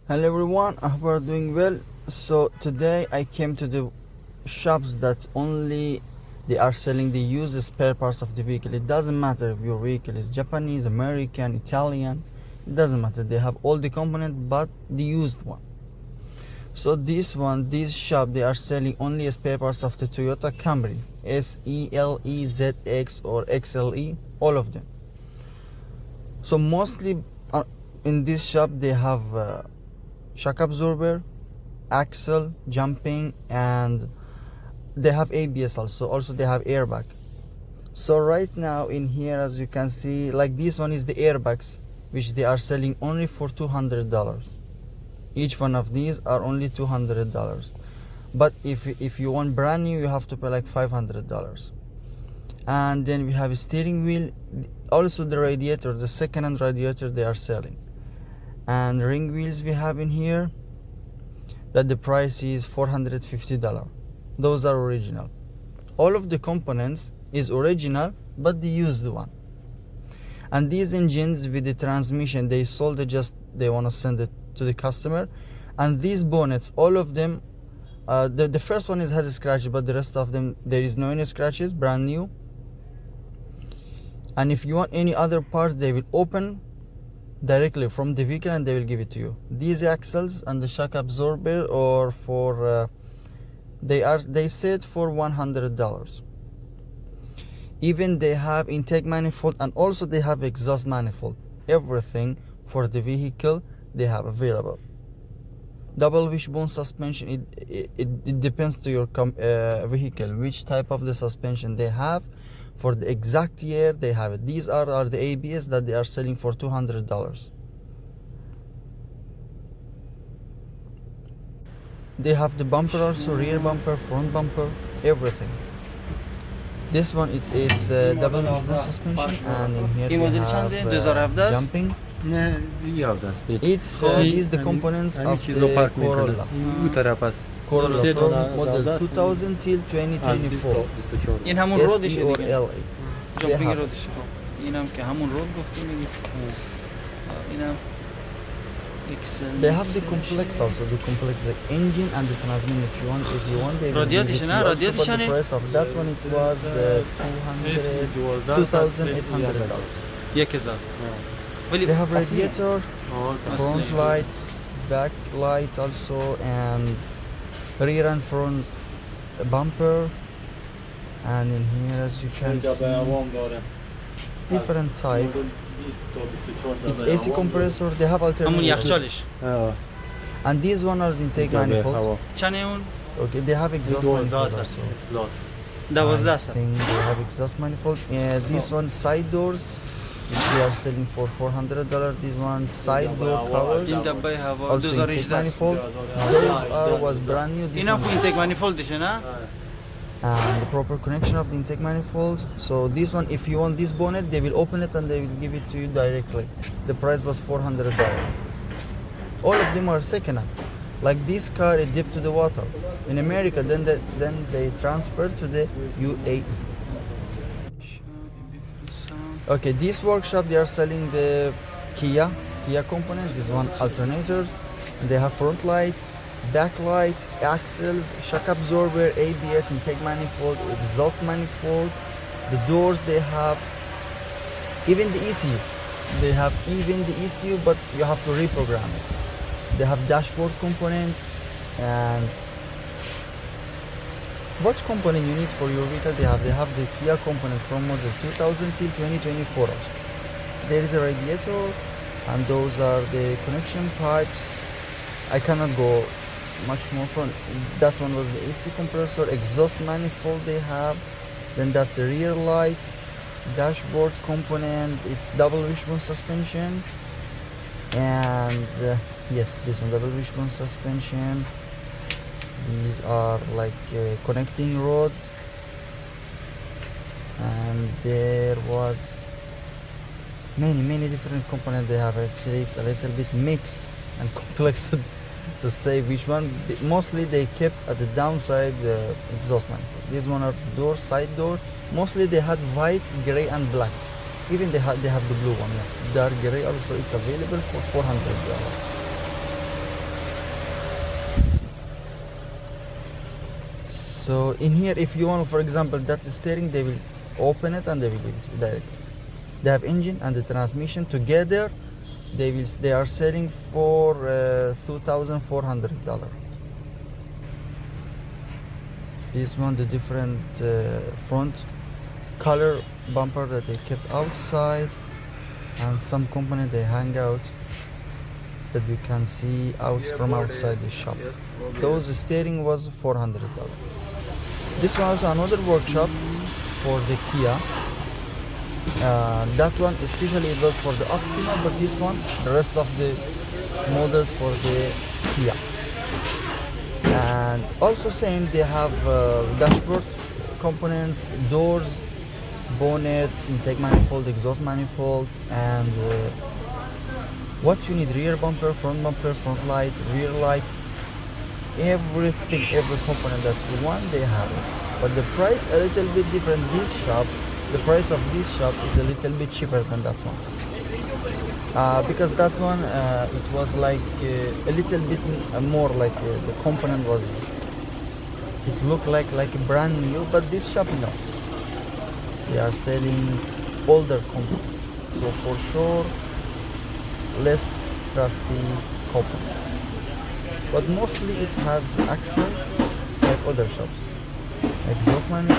Hello everyone, I hope you are doing well. So today I came to the shops that only they are selling the used spare parts of the vehicle. It doesn't matter if your vehicle is Japanese, American, Italian, it doesn't matter. They have all the components but the used one. So this shop, they are selling only spare parts of the Toyota Camry, SELE, ZX or XLE, all of them. So mostly in this shop they have shock absorber, axle, jumping, and they have ABS also they have airbag. So right now in here, as you can see, like this one is the airbags, which they are selling only for $200. Each one of these are only $200, but if you want brand new, you have to pay like $500. And then we have a steering wheel, also the radiator, the second-hand radiator they are selling. And ring wheels we have in here, that the price is $450. Those are original. All of the components is original, but the used one. And these engines with the transmission, they sold it, just they want to send it to the customer. And these bonnets, all of them, the first one has a scratch, but the rest of them there is no any scratches, brand new. And if you want any other parts, they will open directly from the vehicle and they will give it to you. These axles and the shock absorber, or for they said for $100. Even they have intake manifold, and also they have exhaust manifold. Everything for the vehicle they have available. Double wishbone suspension, it depends to your vehicle which type of the suspension they have. For the exact year they have it. These are the ABS that they are selling for $200. They have the bumper also, rear bumper, front bumper, everything. This one it's double wishbone suspension, and in here we have jumping. It's these the components of the Corolla. Corolla from model 2000 till 2024. این همون رودشه SE or دیگه. LA. جامپینگ رودشه. اینم که همون رود گفتیم دیگه. اینم They have the complex also, the engine and the transmission. If you want, they will give it to you also, but the price of that one, it was $2,800. They have radiator, front lights, back lights also, and rear and front bumper. And in here, as you can see, different type. It's AC compressor. They have alternative. And these one are intake manifold. Okay, they have exhaust manifold also. I think they have exhaust manifold. This one side doors, which they are selling for $400. This one side door covers, also intake manifold. Those was brand new. This one intake manifold is, na? and the proper connection of the intake manifold. So this one, if you want this bonnet, they will open it and they will give it to you directly. The price was $400. All of them are second-hand. Like this car, it dipped to the water in America, then they transferred to the UAE. Okay, this workshop, they are selling the Kia components. This one alternators. They have front light, backlight, axles, shock absorber, ABS, intake manifold, exhaust manifold. The doors they have, even the ECU. They have even the ECU, but you have to reprogram it. They have dashboard components, and what component you need for your vehicle they have the Kia component from model 2000 till 2024 also. There is a radiator, and those are the connection pipes. I cannot go much more from that one. Was the AC compressor, exhaust manifold they have, then that's the rear light, dashboard component. It's double wishbone suspension, and yes, this one double wishbone suspension. These are like connecting rod, and there was many different components they have. Actually, it's a little bit mixed and complex to say which one. Mostly they kept at the downside the exhaust manifold. This one are the door, side door. Mostly they had white, gray, and black. Even they have the blue one, yeah. Dark gray also. It's available for $400. So in here, if you want, for example, that steering, they will open it and they will give it to you directly. They have engine and the transmission together. They are selling for $2,400. This one, the different front color bumper that they kept outside, and some company they hang out that you can see out from outside the shop. Those steering was $400. This one also another workshop for the Kia. That one especially it was for the Optima, but this one, the rest of the models for the Kia. And also same, they have dashboard components, doors, bonnet, intake manifold, exhaust manifold, and what you need: rear bumper, front light, rear lights, everything, every component that you want, they have it. But the price a little bit different. The price of this shop is a little bit cheaper than that one. Because that one it was like a little bit more like the component was, it looked like brand new, but this shop, no, they are selling older components, so for sure less trusty components, but mostly it has access like other shops, exhaust manifold.